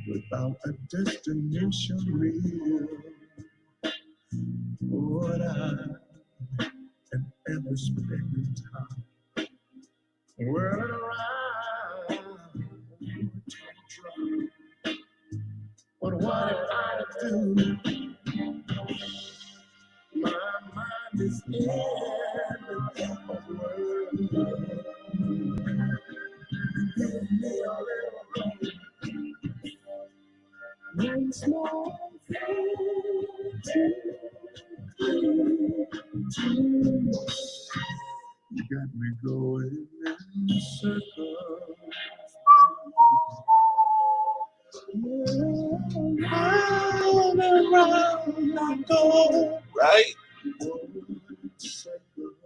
Without a destination real, what I am ever spending time. Well, around, but what am I to do? My mind is in the world. Give me a little one small thing you got me going in circles. Round and round I go. Right? Circles,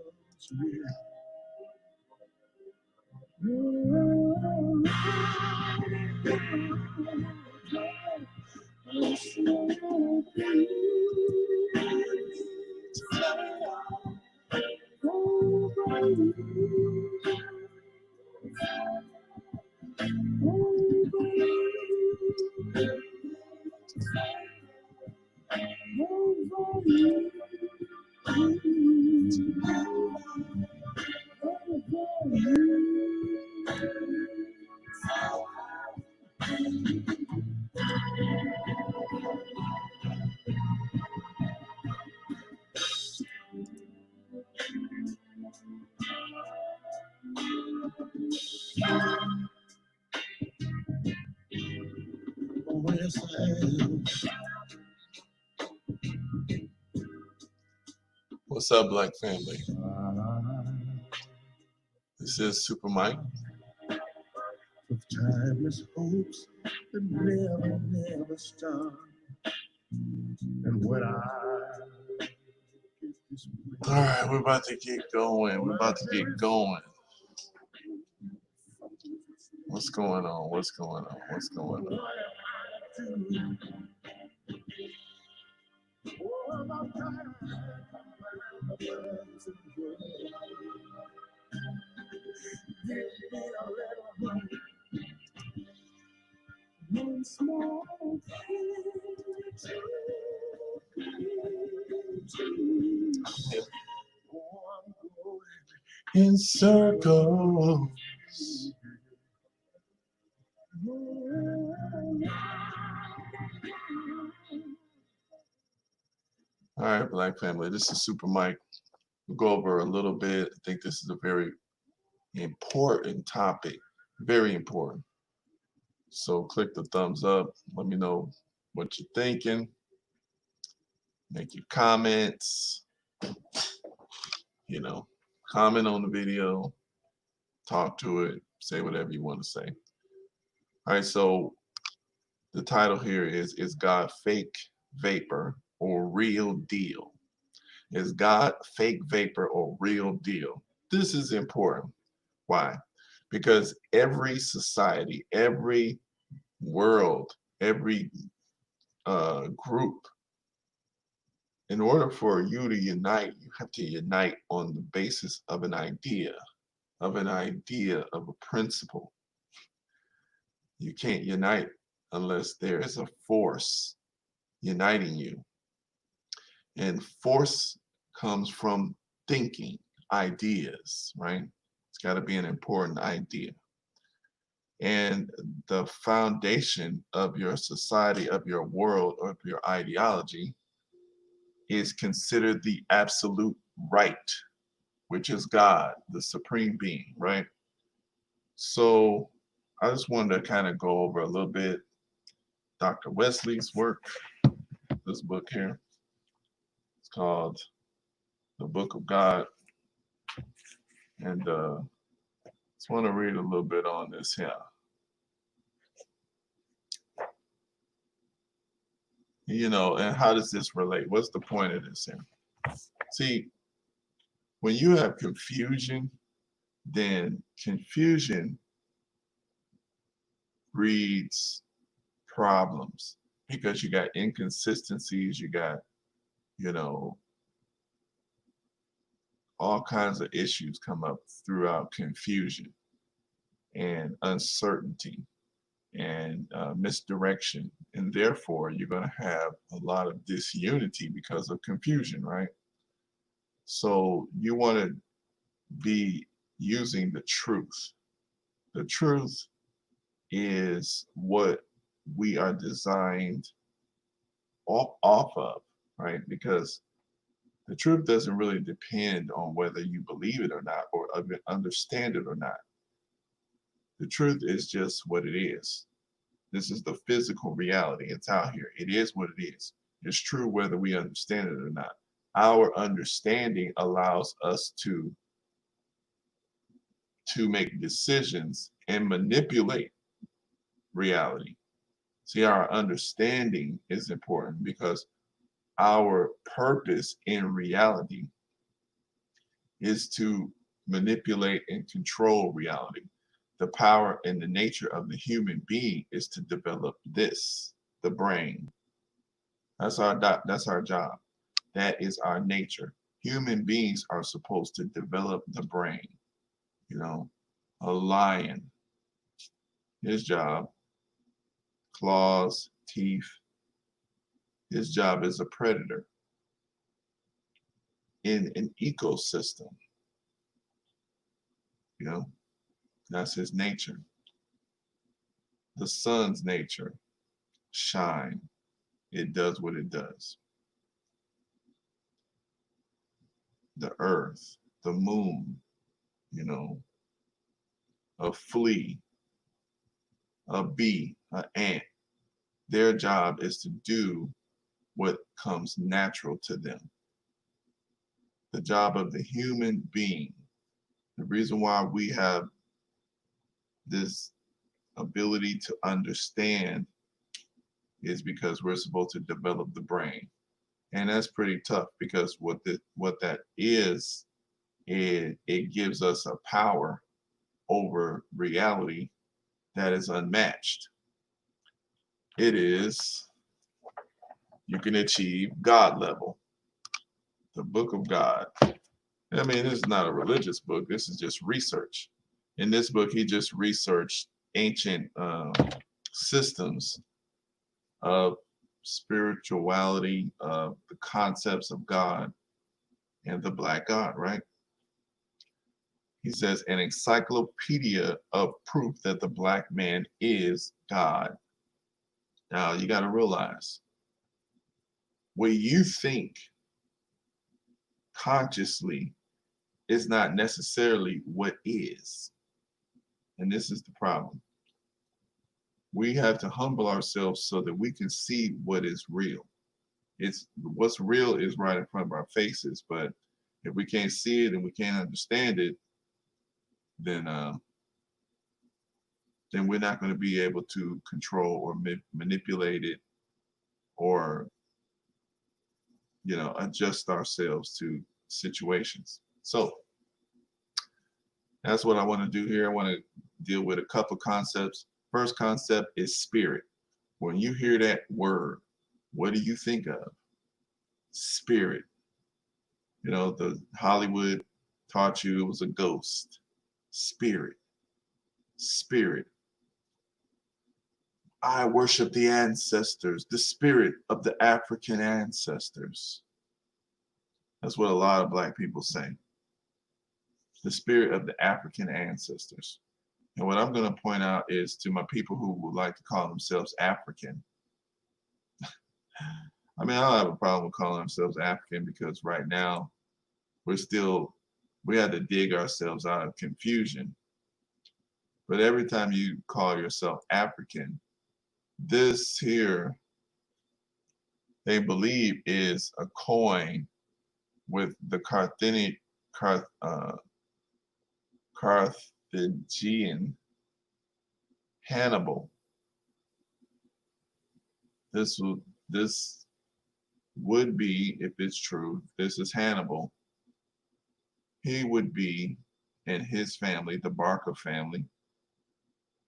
What's up, Black family? This is Super Mike. With timeless hopes that never stop. And what All right, we're about to get going. What's going on? In circles. All right, Black family, this is Super Mike. We'll go over a little bit. I think this is a very important topic, very important. So click the thumbs up. Let me know what you're thinking. Make your comments. Comment on the video, talk to it, say whatever you want to say. All right, so the title here is God fake vapor or real deal? Is God fake vapor or real deal? This is important. Why? Because every society, every world, every group In order for you to unite, you have to unite on the basis of an idea, of a principle. You can't unite unless there is a force uniting you. And force comes from thinking, ideas, right? It's got to be an important idea. And the foundation of your society, of your world, of your ideology is considered the absolute right, which is God, the supreme being, right? So I just wanted to kind of go over a little bit Dr. Wesley's work, this book here. It's called The Book of God. And just want to read a little bit on this here. You know, and how does this relate? What's the point of this here? See, when you have confusion, then confusion breeds problems because you got inconsistencies, you got, you know, all kinds of issues come up throughout confusion and uncertainty and misdirection. And therefore, you're going to have a lot of disunity because of confusion, right? So you want to be using the truth. The truth is what we are designed off of, right? Because the truth doesn't really depend on whether you believe it or not or understand it or not. The truth is just what it is. This is the physical reality. It's out here. It is what it is. It's true whether we understand it or not. Our understanding allows us to make decisions and manipulate reality. See, our understanding is important because our purpose in reality is to manipulate and control reality. The power and the nature of the human being is to develop this, the brain. That's our job. That is our nature. Human beings are supposed to develop the brain. You know, a lion, his job, claws, teeth, his job is a predator in an ecosystem. You know, that's his nature. The sun's nature, shine. It does what it does. The earth, the moon, you know, a flea, a bee, an ant. Their job is to do what comes natural to them. The job of the human being, the reason why we have this ability to understand is because we're supposed to develop the brain. And that's pretty tough because what that is, it gives us a power over reality that is unmatched. It is, you can achieve God level, the book of God. I mean, this is not a religious book. This is just research. In this book, he just researched ancient systems of spirituality, of the concepts of God and the black God, right? He says, an encyclopedia of proof that the black man is God. Now, you got to realize, what you think consciously is not necessarily what is. And this is the problem. We have to humble ourselves so that we can see what is real. It's what's real is right in front of our faces, but if we can't see it and we can't understand it, then we're not going to be able to control or manipulate it or, you know, adjust ourselves to situations. So that's what I want to do here. I want to deal with a couple concepts. First concept is spirit. When you hear that word, what do you think of? Spirit. You know, the Hollywood taught you it was a ghost. Spirit. Spirit. I worship the ancestors, the spirit of the African ancestors. That's what a lot of black people say. The spirit of the African ancestors. And what I'm going to point out is to my people who would like to call themselves African. I mean, I don't have a problem with calling ourselves African because right now we had to dig ourselves out of confusion. But every time you call yourself African, this here, they believe is a coin with the Carthaginian Hannibal. This would be, if it's true, this is Hannibal. He would be, and his family, the Barca family,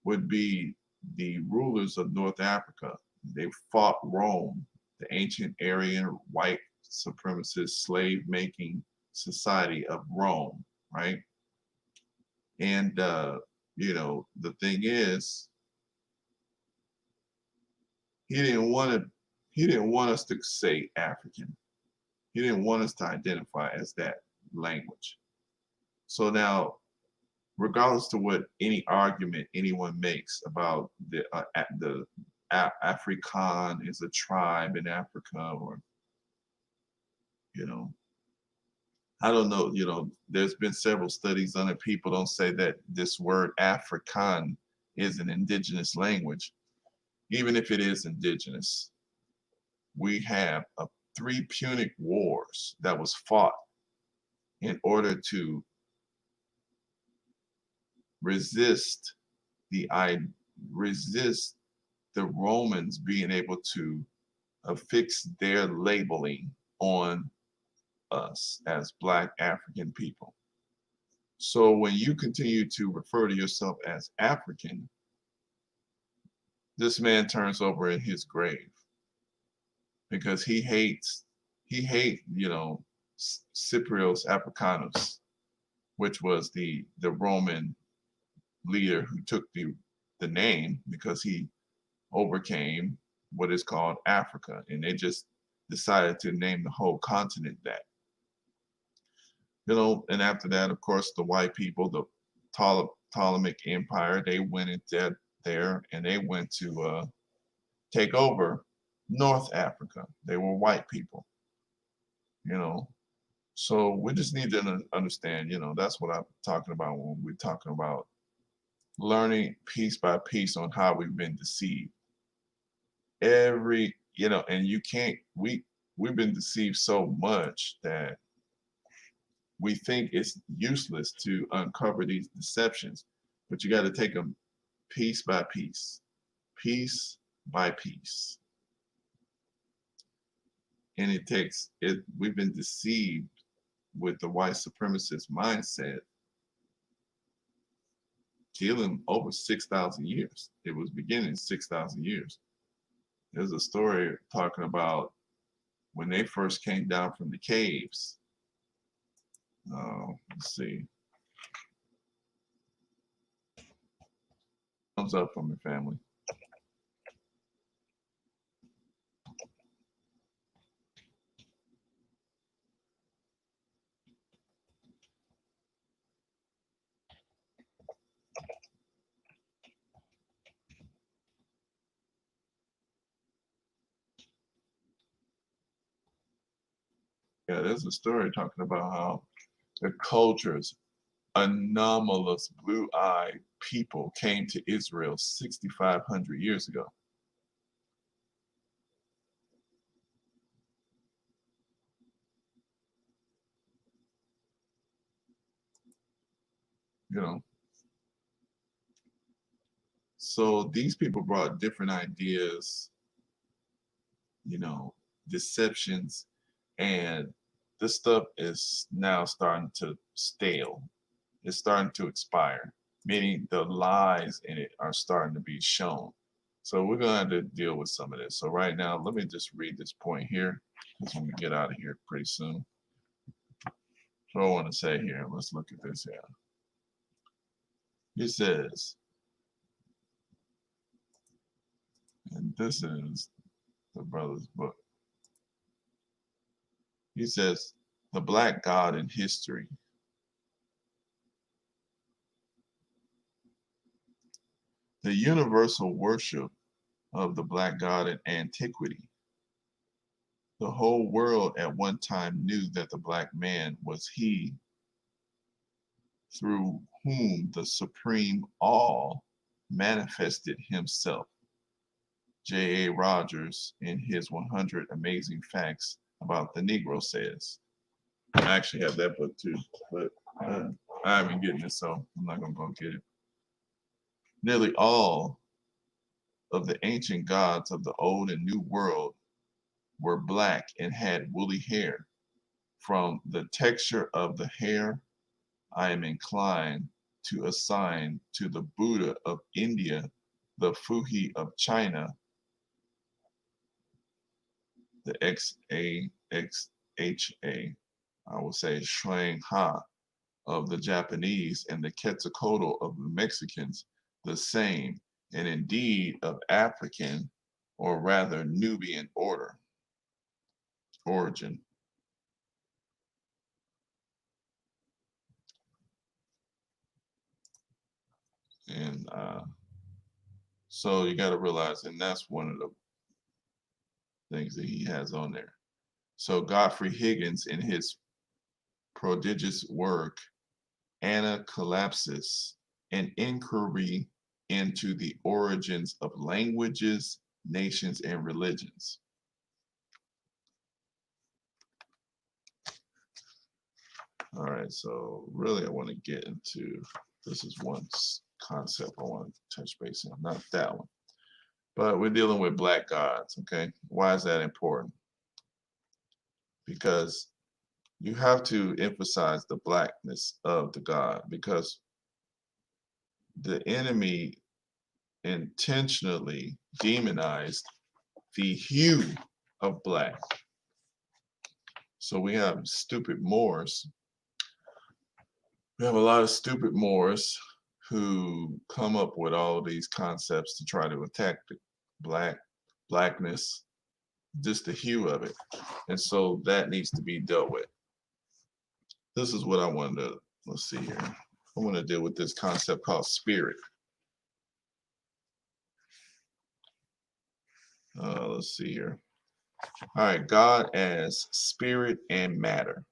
would be the rulers of North Africa. They fought Rome, the ancient Aryan white supremacist slave-making society of Rome, right? And you know, the thing is, he didn't want us to say African. He didn't want us to identify as that language. So now, regardless to what any argument anyone makes about the Afrikaan is a tribe in Africa, or you know, I don't know, you know, there's been several studies on it. People don't say that this word Afrikaan is an indigenous language. Even if it is indigenous, we have 3 Punic Wars that was fought in order to resist resist the Romans being able to affix their labeling on us as Black African people. So when you continue to refer to yourself as African, this man turns over in his grave because he hates, you know, Cyprios Africanus, which was the Roman leader who took the name because he overcame what is called Africa, and they just decided to name the whole continent that. You know, and after that, of course, the white people, the Ptolemaic Empire, they went into there and they went to take over North Africa. They were white people, you know. So we just need to understand, you know, that's what I'm talking about when we're talking about learning piece by piece on how we've been deceived. You know, and you can't, we've been deceived so much that we think it's useless to uncover these deceptions, but you got to take them piece by piece, piece by piece. And it takes it. We've been deceived with the white supremacist mindset dealing over 6,000 years. It was beginning 6,000 years. There's a story talking about when they first came down from the caves. Let's see. Thumbs up from your family. Yeah, there's a story talking about how the cultures, anomalous blue-eyed people came to Israel 6,500 years ago. You know, so these people brought different ideas, you know, deceptions, and this stuff is now starting to stale. It's starting to expire, meaning the lies in it are starting to be shown. So we're gonna have to deal with some of this. So right now, let me just read this point here, because I'm gonna get out of here pretty soon. So I want to say here, let's look at this here. It says, and this is the brother's book. He says, the black God in history. The universal worship of the black God in antiquity. The whole world at one time knew that the black man was he through whom the supreme all manifested himself. J.A. Rogers, in his 100 Amazing Facts About the Negro, says. I actually have that book too, but I haven't getting it, so I'm not going to go get it. Nearly all of the ancient gods of the Old and New World were black and had woolly hair. From the texture of the hair, I am inclined to assign to the Buddha of India, the Fuhi of China, the XAXHA, I will say Shuang Ha of the Japanese, and the Quetzalcoatl of the Mexicans, the same, and indeed of African, or rather Nubian origin. And so you got to realize, and that's one of the things that he has on there. So Godfrey Higgins, in his prodigious work, Anacolapsis, an inquiry into the origins of languages, nations, and religions. All right, so really I want to get into, this is one concept I want to touch base on, not that one. But we're dealing with black gods, okay? Why is that important? Because you have to emphasize the blackness of the god, because the enemy intentionally demonized the hue of black. So we have stupid Moors. We have a lot of stupid Moors who come up with all these concepts to try to attack the blackness, just the hue of it. And so that needs to be dealt with. This is what I wanted to, let's see here. I want to deal with this concept called spirit. Let's see here. All right, God as spirit and matter.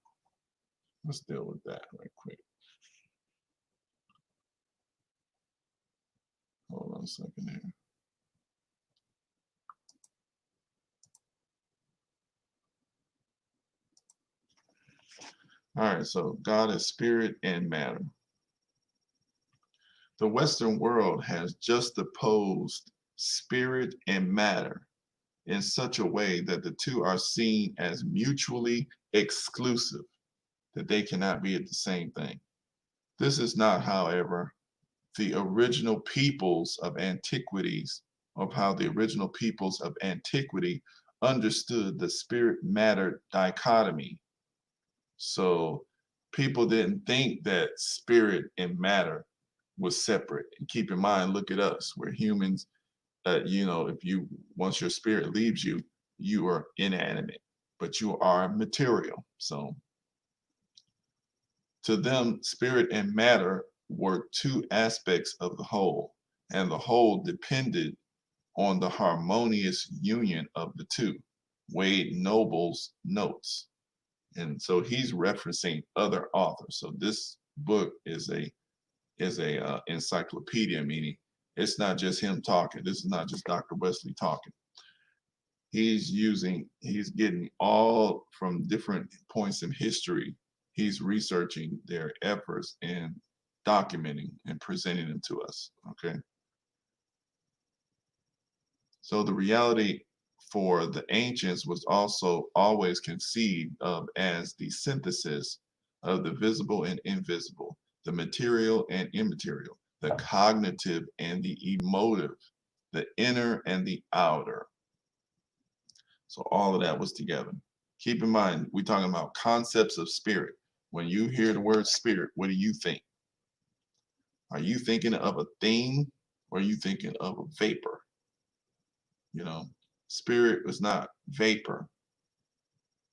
Let's deal with that right quick. Hold on a second here. All right, so God is spirit and matter. The Western world has juxtaposed spirit and matter in such a way that the two are seen as mutually exclusive, that they cannot be at the same thing. This is not, however, the original peoples of antiquities, of how the original peoples of antiquity understood the spirit matter dichotomy. So people didn't think that spirit and matter was separate. And keep in mind, look at us, we're humans. You know, if you, once your spirit leaves you, you are inanimate, but you are material. So to them, spirit and matter were two aspects of the whole, and the whole depended on the harmonious union of the two. Wade Noble's notes. And so he's referencing other authors. So this book is a encyclopedia, meaning it's not just him talking. This is not just Dr. Wesley talking. He's getting all from different points in history. He's researching their efforts and documenting and presenting them to us, okay? So the reality for the ancients was also always conceived of as the synthesis of the visible and invisible, the material and immaterial, the cognitive and the emotive. the inner and the outer. So all of that was together. Keep in mind, we're talking about concepts of spirit. When you hear the word spirit, what do you think? Are you thinking of a thing, or are you thinking of a vapor? You know, spirit was not vapor.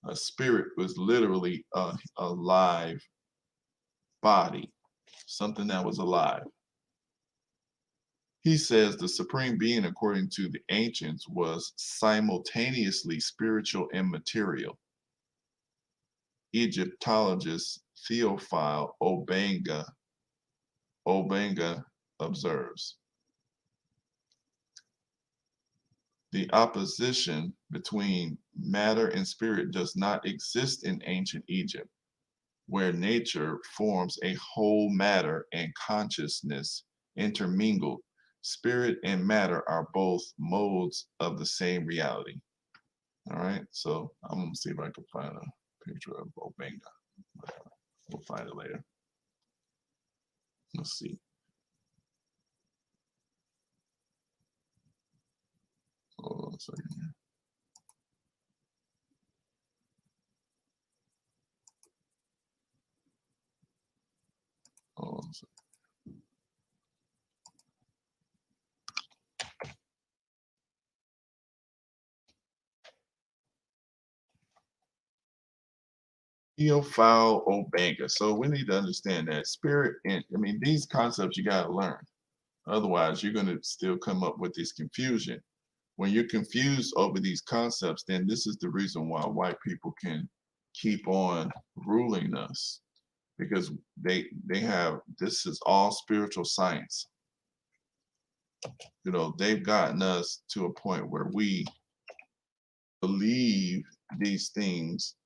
A spirit was literally a live body, something that was alive. He says the supreme being, according to the ancients, was simultaneously spiritual and material. Egyptologist Theophile Obenga observes the opposition between matter and spirit does not exist in ancient Egypt, where nature forms a whole, matter and consciousness intermingled. Spirit and matter are both modes of the same reality. All right, so I'm gonna see if I can find a picture of Obenga. Whatever. We'll find it later. Let's see. Hold on a second here. Hold on a second. Theophile Obenga. So we need to understand that spirit, and I mean, these concepts you got to learn. Otherwise, you're going to still come up with this confusion. When you're confused over these concepts, then this is the reason why white people can keep on ruling us, because they have, this is all spiritual science. You know, they've gotten us to a point where we believe these things,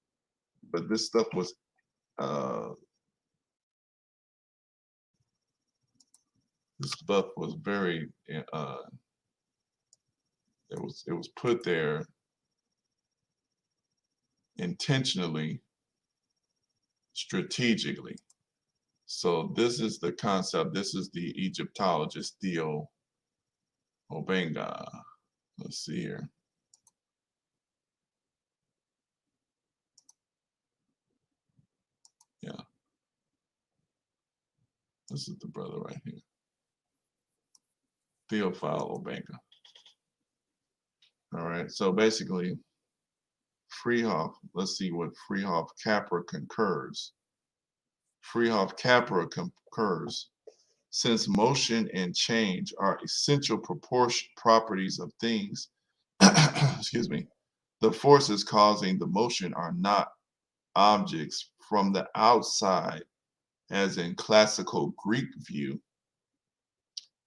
but this stuff was this stuff was very it was put there intentionally, strategically. So this is the concept. This is the Egyptologist Theo Obenga. Let's see here. Yeah, this is the brother right here, Theophile Obenga. All right, so basically, Freehoff, let's see what Freehoff Capra concurs. Freehoff Capra concurs. Since motion and change are essential properties of things, excuse me, the forces causing the motion are not objects from the outside, as in classical Greek view.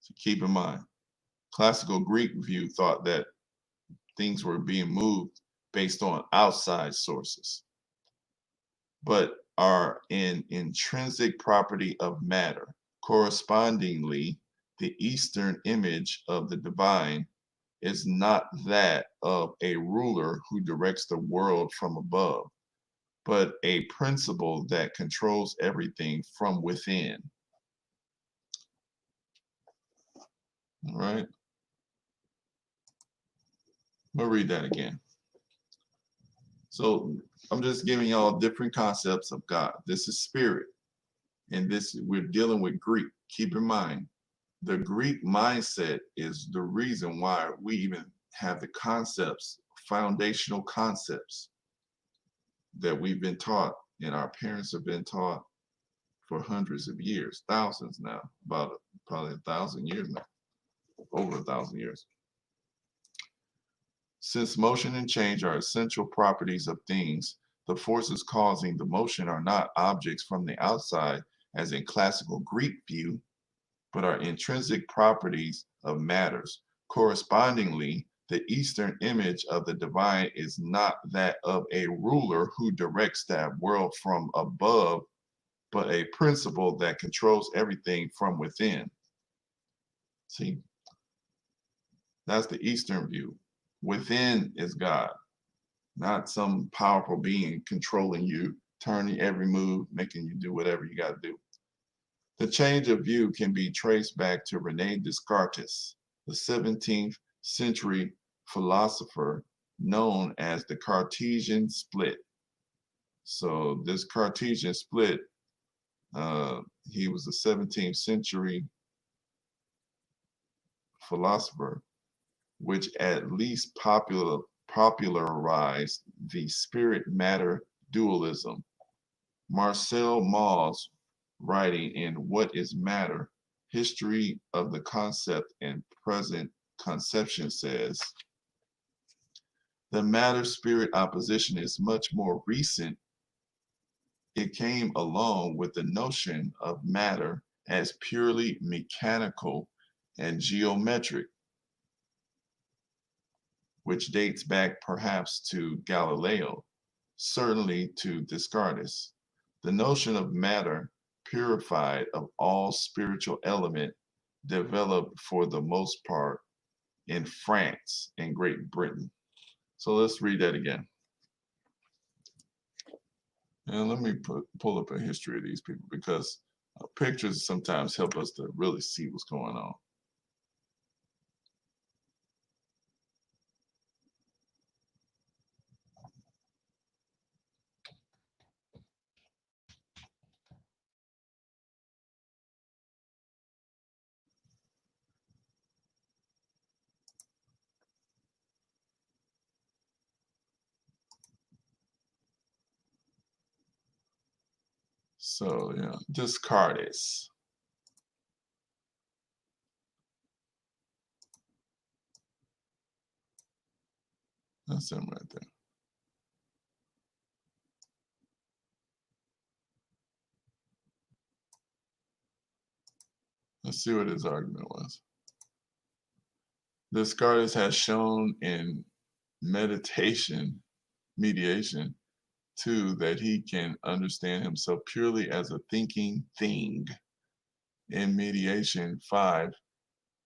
So keep in mind, classical Greek view thought that things were being moved based on outside sources, but are an intrinsic property of matter. Correspondingly, the Eastern image of the divine is not that of a ruler who directs the world from above, but a principle that controls everything from within. All right. I'm going to read that again. So I'm just giving y'all different concepts of God. This is spirit. And this, we're dealing with Greek. Keep in mind, the Greek mindset is the reason why we even have the concepts, foundational concepts that we've been taught and our parents have been taught for hundreds of years, thousands now, about probably 1,000 years now, over 1,000 years. Since motion and change are essential properties of things, the forces causing the motion are not objects from the outside, as in classical Greek view, but are intrinsic properties of matters. Correspondingly, the Eastern image of the divine is not that of a ruler who directs that world from above, but a principle that controls everything from within. See, that's the Eastern view. Within is God, not some powerful being controlling you, turning every move, making you do whatever you got to do. The change of view can be traced back to Rene Descartes. the 17th century philosopher known as the Cartesian split. So this Cartesian split, he was a 17th century philosopher, which at least popularized the spirit-matter dualism. Marcel Mauss, writing in What is Matter? History of the Concept and Present Conception, says, the matter-spirit opposition is much more recent. It came along with the notion of matter as purely mechanical and geometric, which dates back perhaps to Galileo, certainly to Descartes. The notion of matter purified of all spiritual element developed for the most part in France and Great Britain. So let's read that again. And let me pull up a history of these people, because pictures sometimes help us to really see what's going on. So, yeah, Descartes. That's him right there. Let's see what his argument was. Descartes has shown in meditation, mediation, too, that he can understand himself purely as a thinking thing. In mediation 5,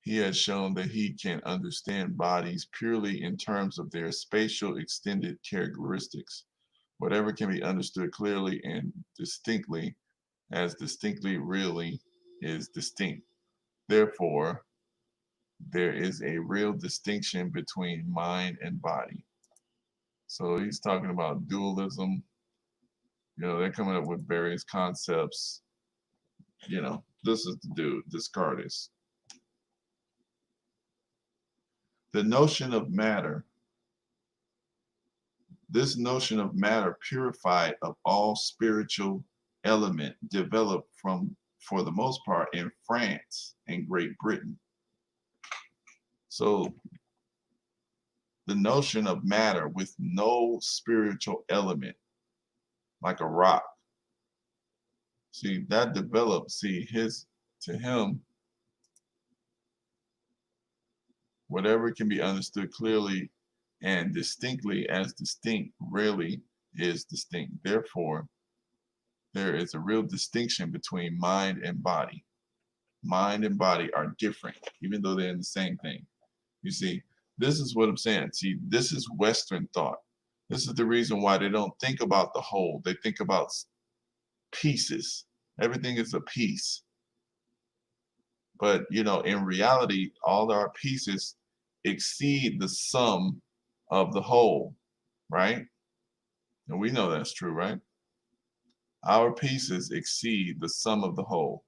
he has shown that he can understand bodies purely in terms of their spatial extended characteristics. Whatever can be understood clearly and distinctly, as distinctly really is distinct. Therefore, there is a real distinction between mind and body. So he's talking about dualism. You know, they're coming up with various concepts. You know, this is the dude, Descartes. The notion of matter, this notion of matter purified of all spiritual element developed for the most part, in France and Great Britain. So the notion of matter with no spiritual element, like a rock. See, that developed, to him, whatever can be understood clearly and distinctly as distinct really is distinct. Therefore, there is a real distinction between mind and body. Mind and body are different, even though they're in the same thing. You see, this is what I'm saying. See, this is Western thought. This is the reason why they don't think about the whole. They think about pieces. Everything is a piece. But, you know, in reality, all our pieces exceed the sum of the whole, right? And we know that's true, right? Our pieces exceed the sum of the whole.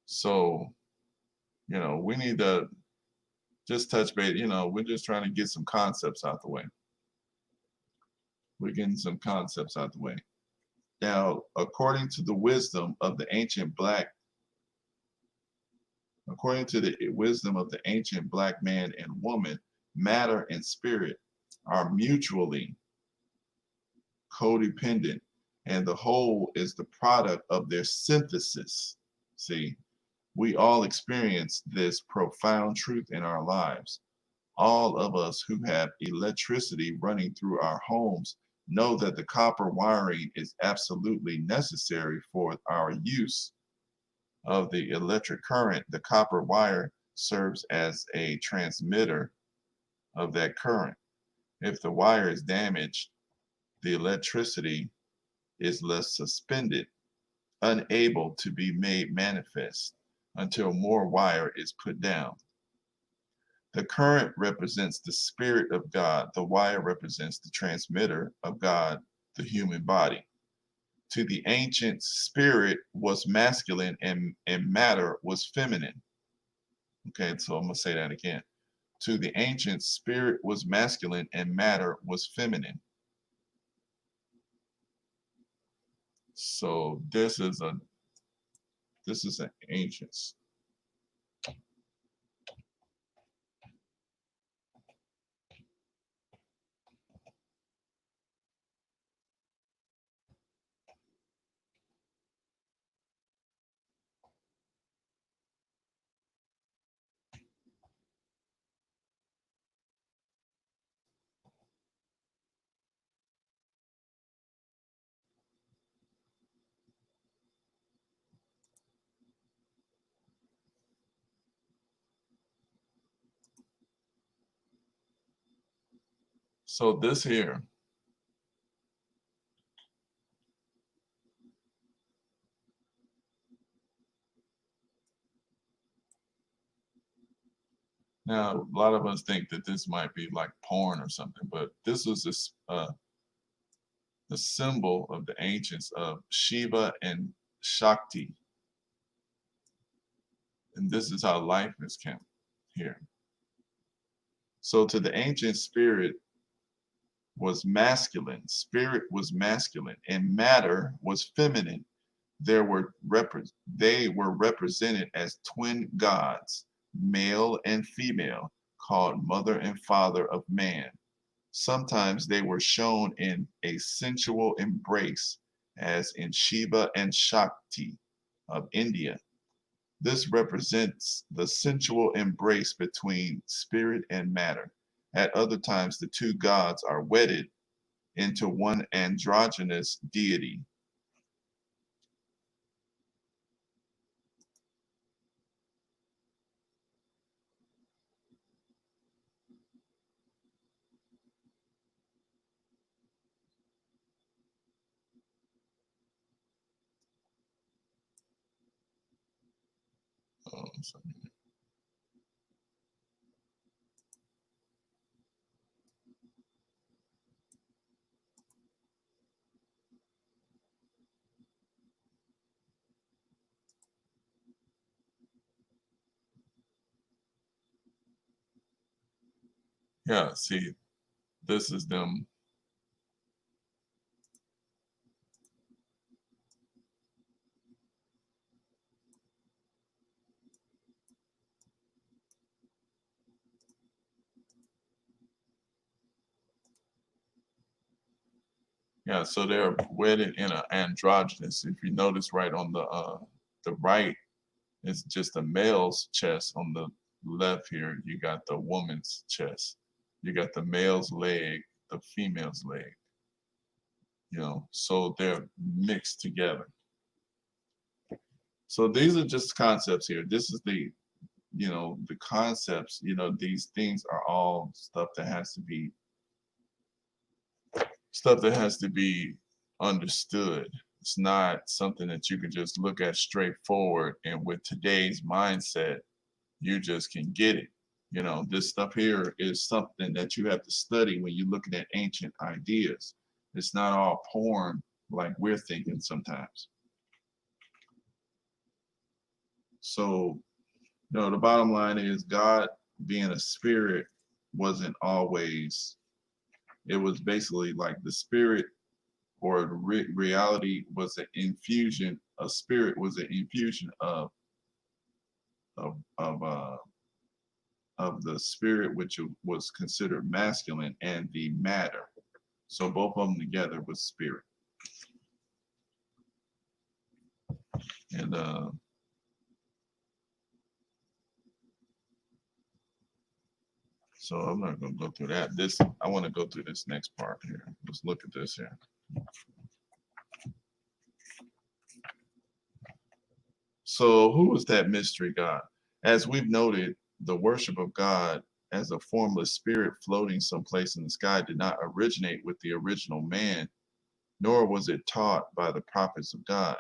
So, you know, we need to just touch base. You know, we're just trying to get some concepts out the way. We're getting some concepts out the way. Now, according to the wisdom of the ancient black man and woman, matter and spirit are mutually codependent, and the whole is the product of their synthesis. See, we all experience this profound truth in our lives. All of us who have electricity running through our homes know that the copper wiring is absolutely necessary for our use of the electric current. The copper wire serves as a transmitter of that current. If the wire is damaged, the electricity is left suspended, unable to be made manifest. until more wire is put down. The current represents the spirit of God. The wire represents the transmitter of God, the human body. To the ancients, spirit was masculine and matter was feminine. Okay, so I'm going to say that again. To the ancients, spirit was masculine and matter was feminine. So this is an ancients. So this here, now a lot of us think that this might be like porn or something, but this was the symbol of the ancients of Shiva and Shakti. And this is how life is kept here. So to the ancient spirit was masculine, and matter was feminine. They were represented as twin gods, male and female, called mother and father of man. Sometimes they were shown in a sensual embrace, as in Shiva and Shakti of India. This represents the sensual embrace between spirit and matter. At other times, the two gods are wedded into one androgynous deity. So, yeah, see, this is them. Yeah, so they're wedded in an androgynous. If you notice right on the right, it's just the male's chest. On the left here, you got the woman's chest. You got the male's leg, the female's leg. You know, so they're mixed together. So these are just concepts here. This is the concepts. These things are all stuff that has to be understood. It's not something that you can just look at straightforward, and with today's mindset, you just can get it. This stuff here is something that you have to study when you're looking at ancient ideas. It's not all porn like we're thinking sometimes. So, the bottom line is God being a spirit wasn't always, it was basically like the spirit or reality was an infusion. A spirit was an infusion of of uh, of the spirit, which was considered masculine, and the matter. So both of them together was spirit. And so I'm not going to go through that. I want to go through this next part here. Let's look at this here. So who is that mystery God? As we've noted, the worship of God as a formless spirit floating someplace in the sky did not originate with the original man, nor was it taught by the prophets of God.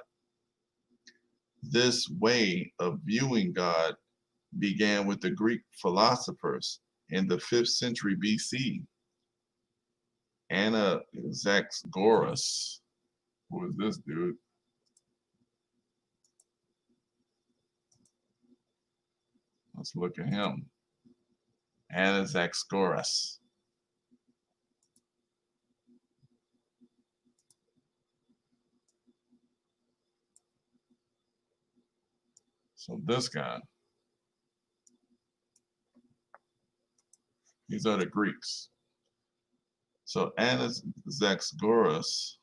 This way of viewing God began with the Greek philosophers in the 5th century BC. Anaxagoras, who is this dude? Let's look at him. Anaxagoras. So this guy, these are the Greeks. So Anaxagoras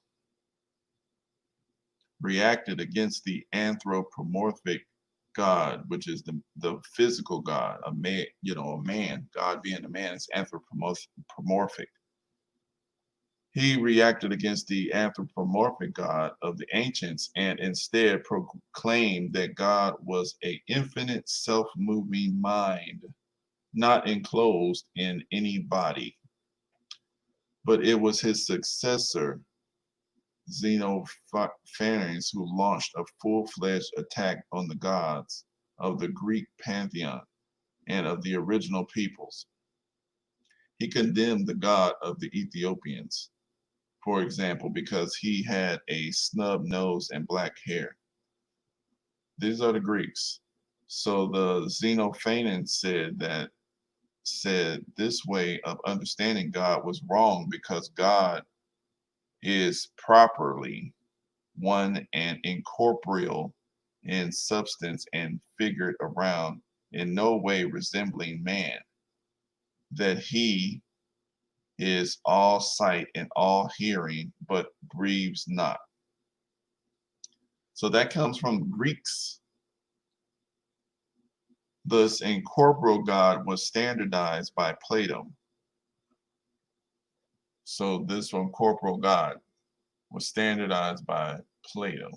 reacted against the anthropomorphic God, which is the physical God, a man, a man. God being a man is anthropomorphic. He reacted against the anthropomorphic God of the ancients and instead proclaimed that God was an infinite self-moving mind, not enclosed in any body. But it was his successor, Xenophanes, who launched a full-fledged attack on the gods of the Greek pantheon and of the original peoples. He condemned the god of the Ethiopians, for example, because he had a snub nose and black hair. These are the Greeks. So the Xenophanes said this way of understanding God was wrong because God is properly one and incorporeal in substance and figured around, in no way resembling man, that he is all sight and all hearing, but grieves not. So that comes from Greeks. Thus, incorporeal God was standardized by Plato. So this incorporeal God was standardized by Plato.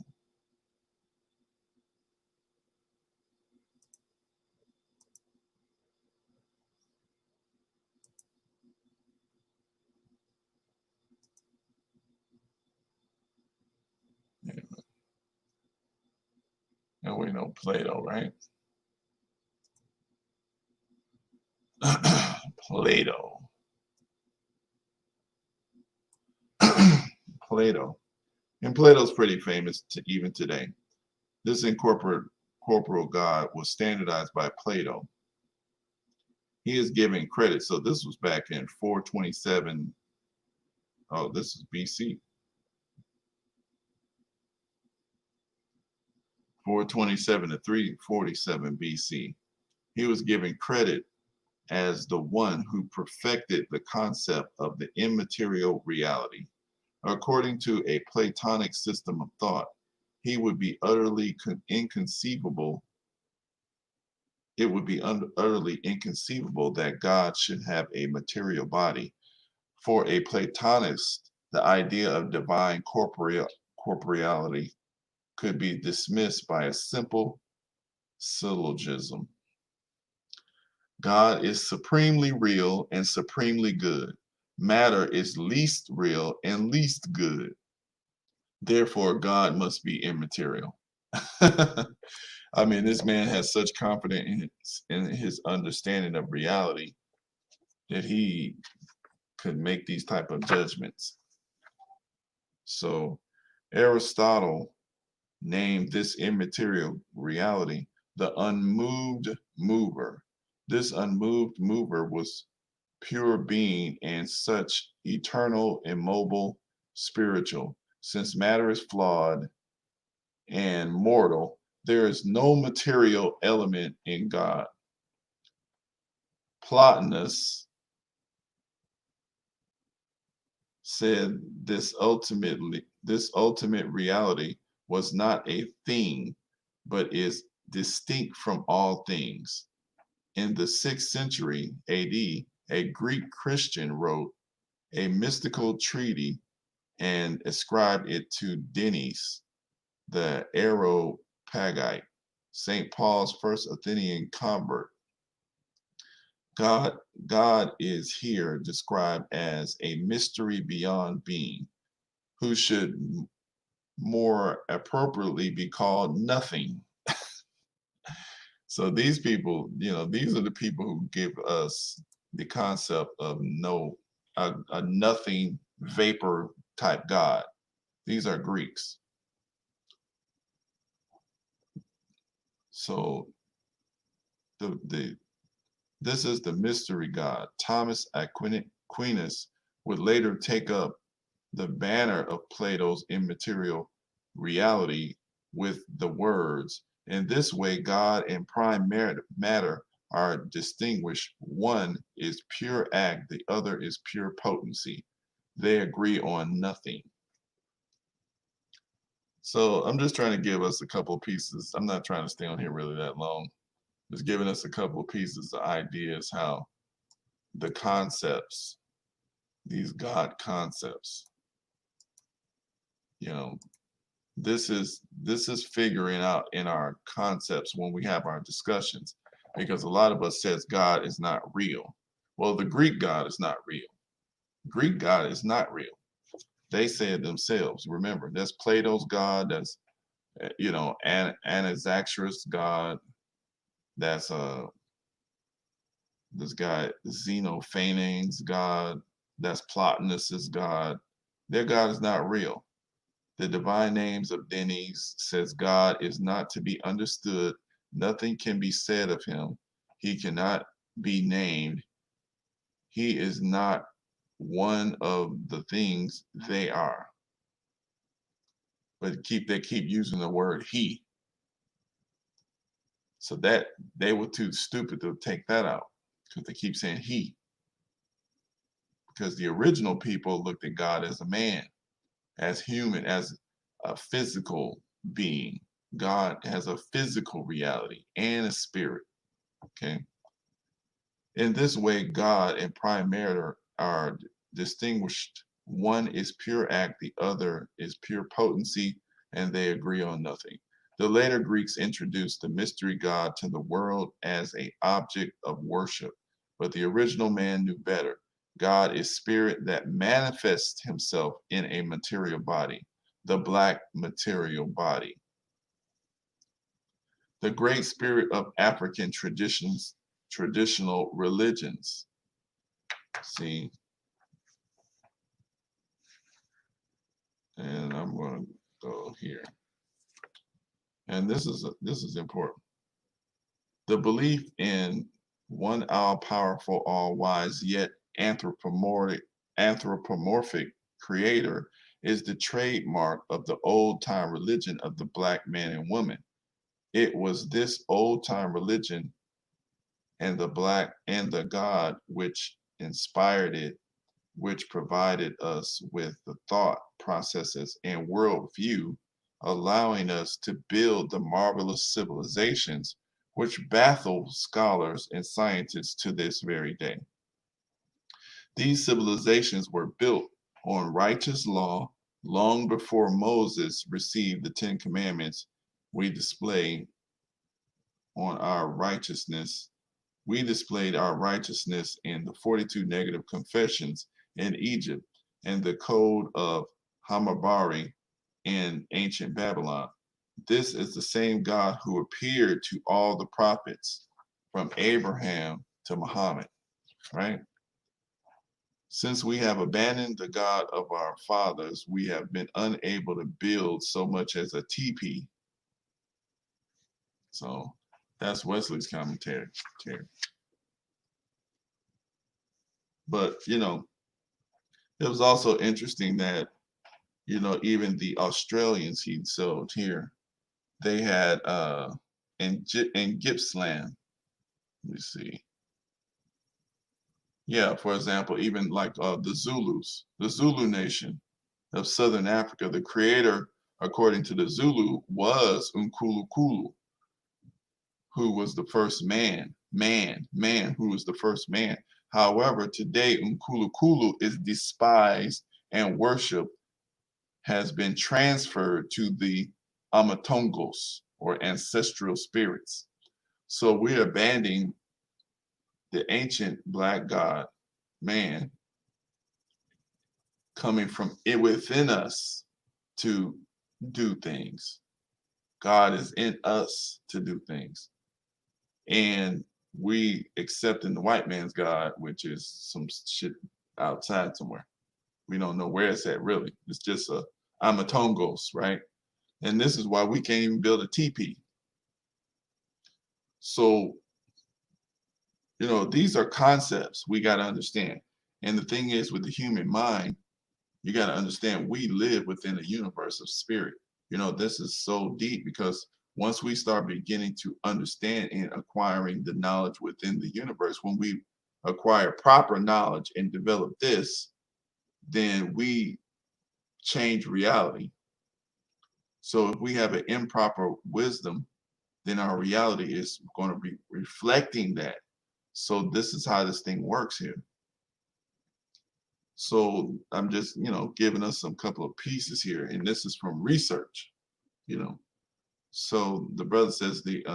And we know Plato, right? Plato. Plato. And Plato's pretty famous even today. This incorporeal God was standardized by Plato. He is given credit. So this was back in 427. Oh, this is BC. 427 to 347 BC. He was given credit as the one who perfected the concept of the immaterial reality. According to a Platonic system of thought, he would be utterly inconceivable. It would be utterly inconceivable that God should have a material body. For a Platonist, the idea of divine corporeality could be dismissed by a simple syllogism. God is supremely real and supremely good. Matter is least real and least good. Therefore, God must be immaterial. I mean, this man has such confidence in his understanding of reality that he could make these type of judgments. So Aristotle named this immaterial reality the unmoved mover. This unmoved mover was pure being and such eternal, immobile, spiritual. Since matter is flawed and mortal, there is no material element in God. Plotinus said this ultimate reality was not a thing, but is distinct from all things. In the 6th century AD, a Greek Christian wrote a mystical treatise and ascribed it to Denis, the Areopagite, St. Paul's first Athenian convert. God is here described as a mystery beyond being, who should more appropriately be called nothing. So these people, these are the people who give us the concept of a nothing vapor type God. These are Greeks. So the this is the mystery God. Thomas Aquinas would later take up the banner of Plato's immaterial reality with the words, in this way, God and prime matter are distinguished. One is pure act, the other is pure potency. They agree on nothing. So I'm just trying to give us a couple of pieces. I'm not trying to stay on here really that long. Just giving us a couple of pieces of ideas how the concepts, these God concepts, you know, this is figuring out in our concepts when we have our discussions, because a lot of us says God is not real. Well, the Greek God is not real. Greek God is not real. They say it themselves. Remember, that's Plato's God. That's Anaxagoras God. That's this guy Xenophanes God. That's Plotinus's God. Their God is not real. The divine names of Denis says God is not to be understood. Nothing can be said of him. He cannot be named. He is not one of the things they are. But they keep using the word he. So that they were too stupid to take that out because they keep saying he. Because the original people looked at God as a man, as human, as a physical being. God has a physical reality and a spirit. Okay. In this way, God and prime matter are distinguished. One is pure act, the other is pure potency, and they agree on nothing. The later Greeks introduced the mystery God to the world as an object of worship, but the original man knew better. God is spirit that manifests himself in a material body, the black material body. The great spirit of African traditional religions. See, and I'm going to go here. And this is important. The belief in one all-powerful, all-wise, yet anthropomorphic creator is the trademark of the old-time religion of the black man and woman. It was this old-time religion and the God which inspired it, which provided us with the thought processes and worldview, allowing us to build the marvelous civilizations which baffle scholars and scientists to this very day. These civilizations were built on righteous law long before Moses received the Ten Commandments. We display on our righteousness We displayed our righteousness in the 42 negative confessions in Egypt and the code of Hammurabi in ancient Babylon. This is the same God who appeared to all the prophets from Abraham to Muhammad, right? Since we have abandoned the God of our fathers, we have been unable to build so much as a teepee. So that's Wesley's commentary. But, it was also interesting that, even the Australians he sold here, they had in Gippsland, let me see. Yeah, for example, even like the Zulus, the Zulu nation of Southern Africa, the creator, according to the Zulu, was Unkulunkulu, who was the first man, who was the first man. However, today Unkulunkulu is despised and worshiped, has been transferred to the Amatongos or ancestral spirits. So we're abandoning the ancient black god, man, coming from it within us to do things. God is in us to do things. and we accepting the white man's God, which is some shit outside somewhere. We don't know where it's at really. It's just a Amatongos, right? And this is why we can't even build a teepee. So, these are concepts we got to understand. And the thing is, with the human mind, you got to understand we live within a universe of spirit. This is so deep because once we start beginning to understand and acquiring the knowledge within the universe, when we acquire proper knowledge and develop this, then we change reality. So if we have an improper wisdom, then our reality is going to be reflecting that. So this is how this thing works here. So I'm just, giving us some couple of pieces here, and this is from research, you know. So the brother says the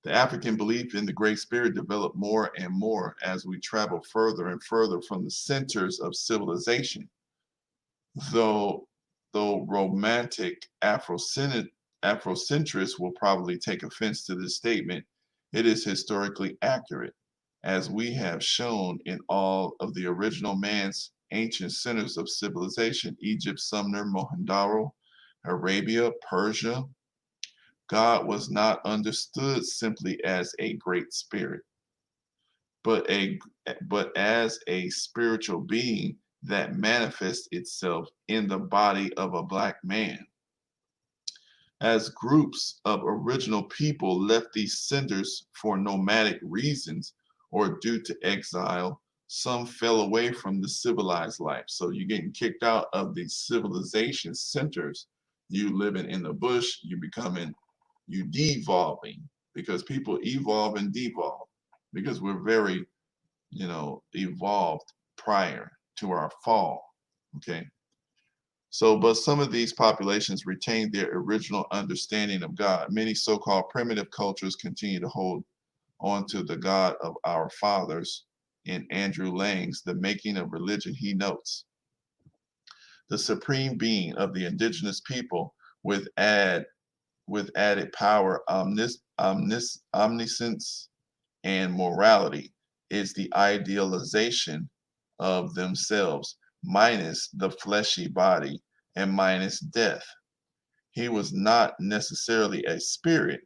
African belief in the Great Spirit developed more and more as we travel further and further from the centers of civilization. Though though romantic Afrocentrists will probably take offense to this statement, it is historically accurate, as we have shown in all of the original man's ancient centers of civilization, Egypt, Sumer, Mohenjo, Arabia, Persia. God was not understood simply as a great spirit, but a but as a spiritual being that manifests itself in the body of a black man. As groups of original people left these centers for nomadic reasons or due to exile, some fell away from the civilized life. So you're getting kicked out of the civilization centers. You living in the bush, you devolving, because people evolve and devolve because we're very, evolved prior to our fall. Okay. So, but some of these populations retain their original understanding of God. Many so-called primitive cultures continue to hold on to the God of our fathers. In Andrew Lang's The Making of Religion, he notes, the supreme being of the indigenous people with added power, omniscience, and morality is the idealization of themselves, minus the fleshy body and minus death. He was not necessarily a spirit.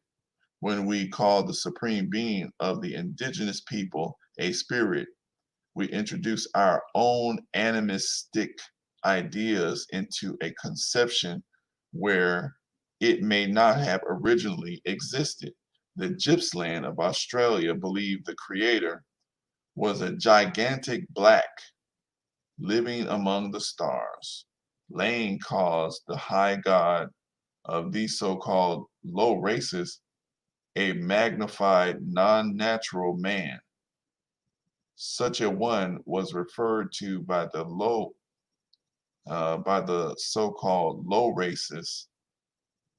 When we call the supreme being of the indigenous people a spirit, we introduce our own animistic ideas into a conception where it may not have originally existed. The Gippsland of Australia believed the creator was a gigantic black living among the stars. Lane calls the high god of these so-called low races a magnified non-natural man. Such a one was referred to by the so-called low races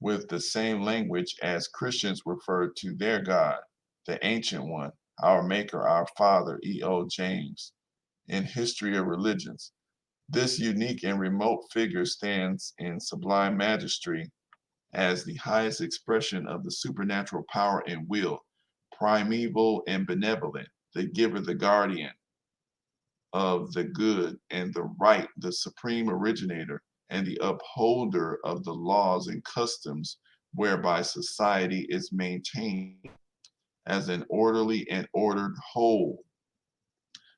with the same language as Christians referred to their God, the ancient one, our maker, our father, E.O. James, in History of Religions. This unique and remote figure stands in sublime majesty as the highest expression of the supernatural power and will, primeval and benevolent, the giver, the guardian of the good and the right, the supreme originator, and the upholder of the laws and customs whereby society is maintained as an orderly and ordered whole.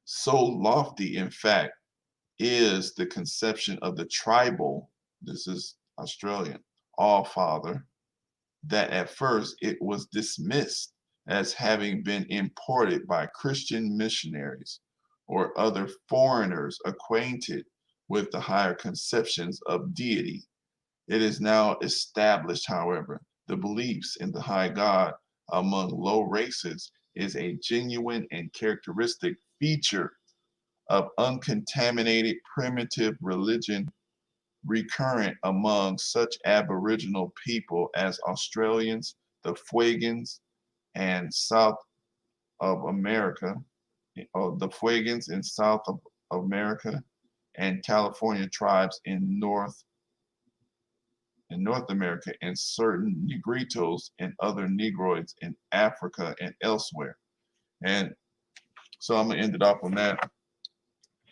So lofty, in fact, is the conception of the tribal, this is Australian, all father, that at first it was dismissed as having been imported by Christian missionaries or other foreigners acquainted with the higher conceptions of deity. It is now established, however, the beliefs in the high God among low races is a genuine and characteristic feature of uncontaminated primitive religion recurrent among such Aboriginal people as Australians, the Fuegians, and South of America, the Fuegians in South of America, and California tribes in North in North America and certain Negritos and other Negroids in Africa and elsewhere. And so I'm gonna end it off on that.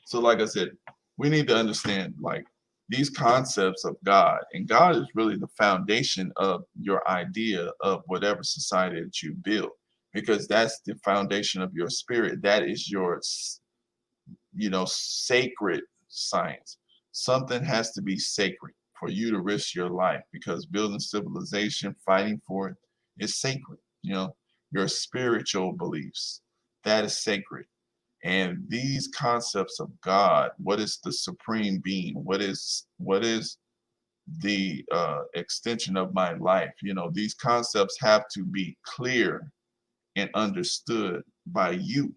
So like I said, we need to understand like these concepts of God, and God is really the foundation of your idea of whatever society that you build, because that's the foundation of your spirit. That is your, sacred science. Something has to be sacred for you to risk your life, because building civilization, fighting for it is sacred. Your spiritual beliefs, that is sacred. And these concepts of God, what is the supreme being? What is the extension of my life? These concepts have to be clear and understood by you.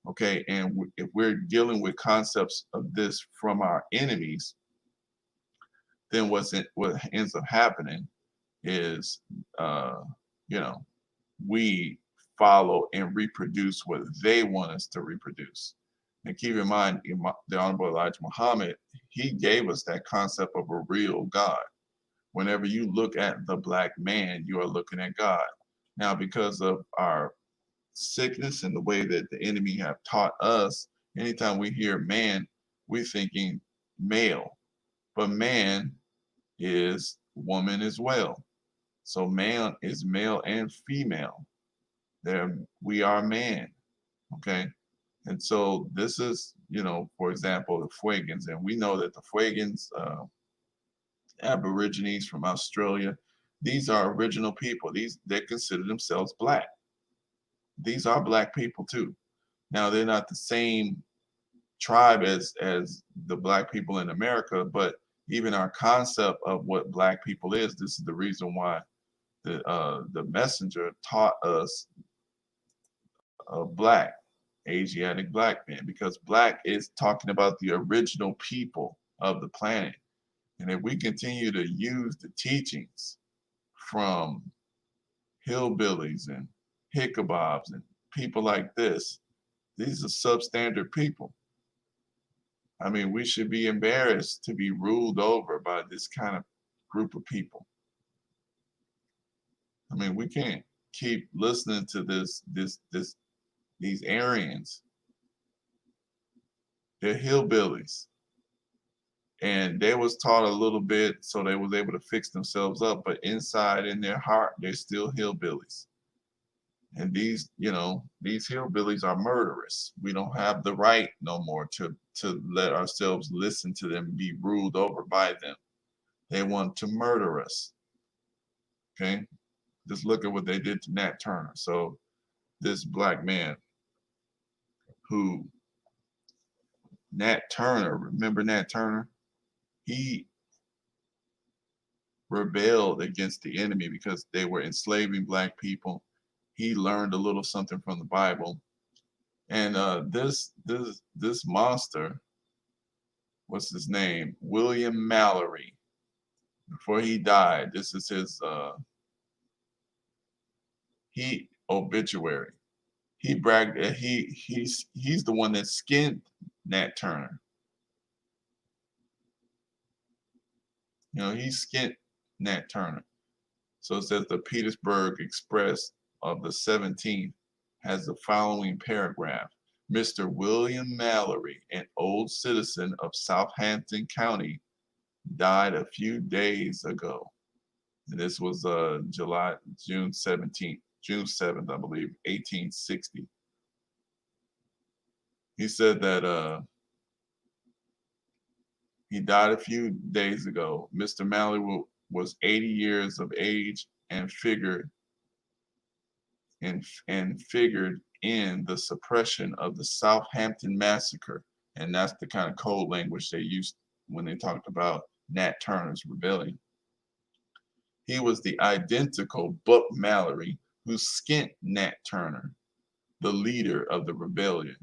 Okay, and if we're dealing with concepts of this from our enemies, then what ends up happening is, you know, we follow and reproduce what they want us to reproduce. And keep in mind, the Honorable Elijah Muhammad, he gave us that concept of a real God. Whenever you look at the black man, you are looking at God. Now, because of our sickness and the way that the enemy have taught us, anytime we hear man, we're thinking male. But man is woman as well. So man is male and female. There we are man. Okay. And so this is, for example, the Fuegans, and we know that the Fuegans, Aborigines from Australia, these are original people. They consider themselves black. These are black people too. Now they're not the same tribe as the black people in America, but even our concept of what black people is, this is the reason why the messenger taught us black, Asiatic black men, because black is talking about the original people of the planet. And if we continue to use the teachings from hillbillies and hickabobs and people like this, these are substandard people. I mean, we should be embarrassed to be ruled over by this kind of group of people. I mean, we can't keep listening to these Aryans. They're hillbillies. And they was taught a little bit, so they was able to fix themselves up, but inside in their heart, they're still hillbillies. And these hillbillies are murderous. We don't have the right no more to let ourselves listen to them, be ruled over by them. They want to murder us. Okay? Just look at what they did to Nat Turner. So this black man who, Nat Turner, remember Nat Turner? He rebelled against the enemy because they were enslaving black people. He learned a little something from the Bible. And this monster, what's his name? William Mallory. Before he died, this is his obituary. He bragged that he's the one that skinned Nat Turner. He skinned Nat Turner. So it says the Petersburg Express of the 17th has the following paragraph. Mr. William Mallory, an old citizen of Southampton County, died a few days ago. And this was June 17th, June 7th, I believe, 1860. He said that he died a few days ago. Mr. Mallory was 80 years of age and figured in the suppression of the Southampton massacre. And that's the kind of code language they used when they talked about Nat Turner's rebellion. He was the identical Buck Mallory who skinned Nat Turner, the leader of the rebellion,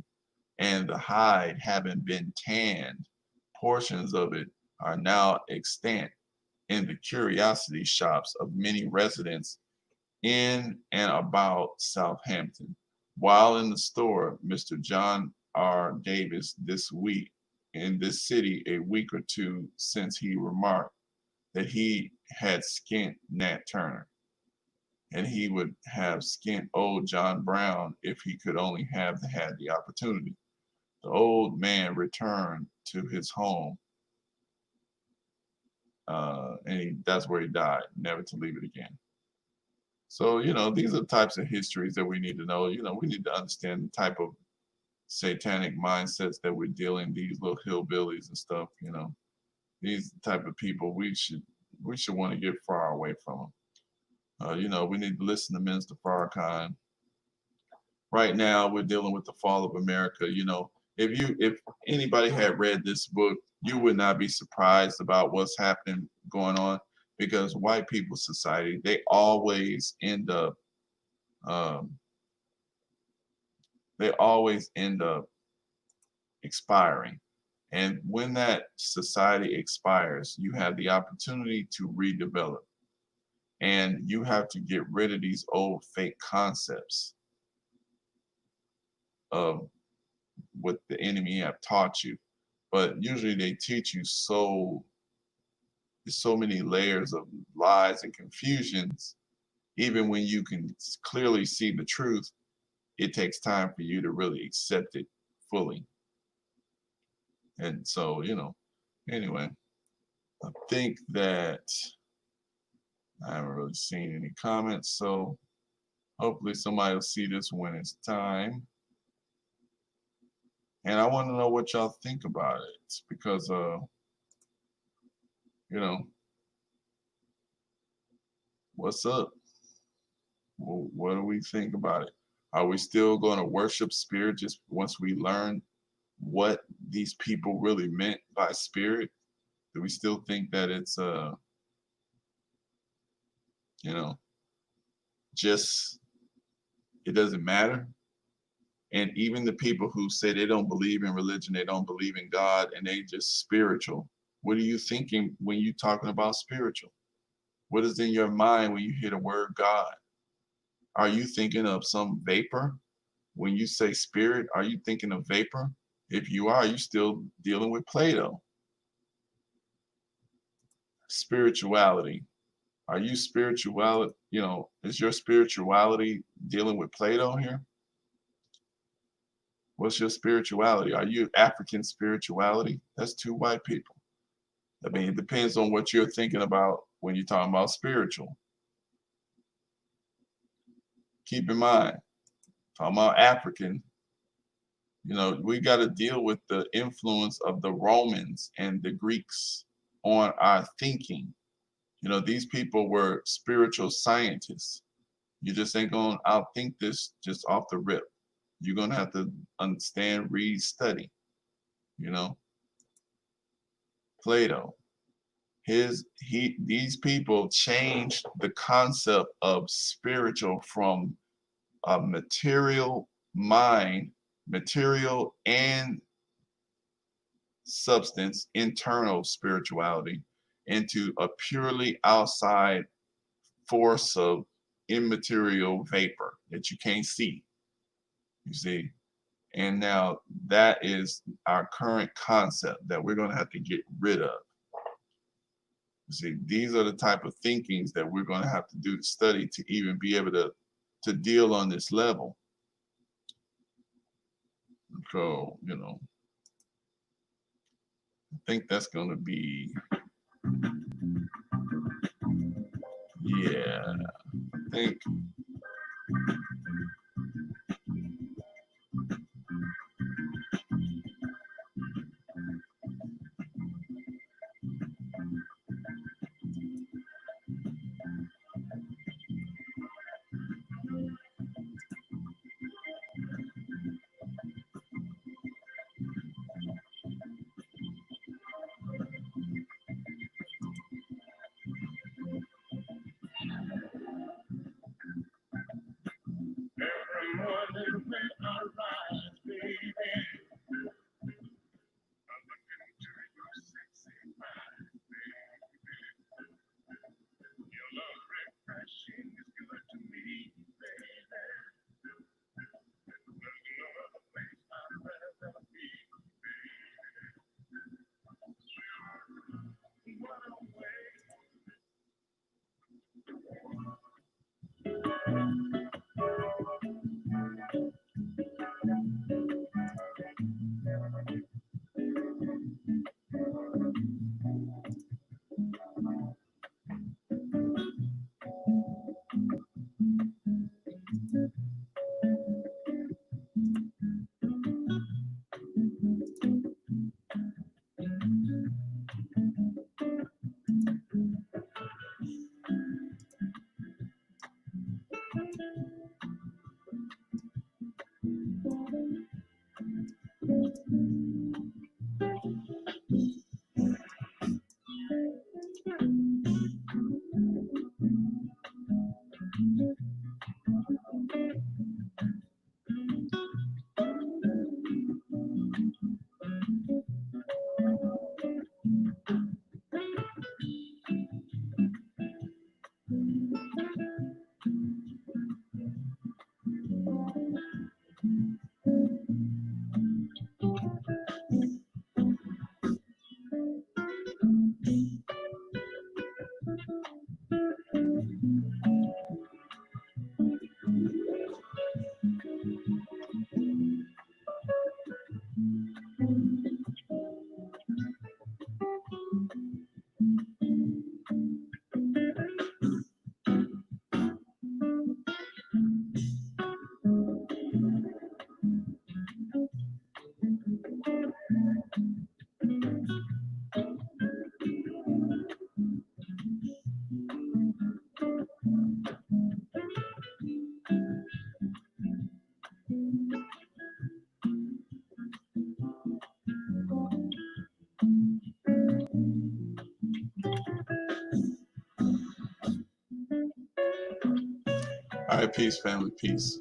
and the hide having been tanned, portions of it are now extant in the curiosity shops of many residents in and about Southampton. While in the store, Mr. John R. Davis this week in this city a week or two since he remarked, that he had skint Nat Turner, and he would have skint old John Brown if he could only have had the opportunity. The old man returned to his home, that's where he died, never to leave it again. So, these are the types of histories that we need to know. We need to understand the type of satanic mindsets that we're dealing, these little hillbillies and stuff, these type of people, we should want to get far away from them. We need to listen to Minister Farrakhan. Right now, we're dealing with the fall of America. If anybody had read this book, you would not be surprised about what's happening going on, because white people's society, um, they always end up expiring. And when that society expires, you have the opportunity to redevelop. And you have to get rid of these old fake concepts of what the enemy have taught you. But usually they teach you so many layers of lies and confusions. Even when you can clearly see the truth, it takes time for you to really accept it fully. And so, anyway, I think that I haven't really seen any comments, so hopefully somebody will see this when it's time. And I want to know what y'all think about it, because what's up? What do we think about it? Are we still going to worship spirit just once we learn what these people really meant by spirit? Do we still think that it's you know, just it doesn't matter? And even the people who say they don't believe in religion, they don't believe in God, and they just spiritual. What are you thinking when you talking about spiritual? What is in your mind when you hear the word God? Are you thinking of some vapor? When you say spirit, are you thinking of vapor? If you are, you still dealing with Plato. Spirituality. Are you spirituality? Is your spirituality dealing with Plato here? What's your spirituality? Are you African spirituality? That's two white people. I mean, it depends on what you're thinking about when you're talking about spiritual. Keep in mind, talking about African, we got to deal with the influence of the Romans and the Greeks on our thinking. These people were spiritual scientists. You just ain't going to outthink this just off the rip. You're going to have to understand, read, study. Plato, these people changed the concept of spiritual from a material mind, material and substance, internal spirituality, into a purely outside force of immaterial vapor that you can't see. You see? And now that is our current concept that we're going to have to get rid of. You see, these are the type of thinkings that we're going to have to do to study to even be able to deal on this level. So, I think that's going to be, yeah, I think. All right, peace, family, peace.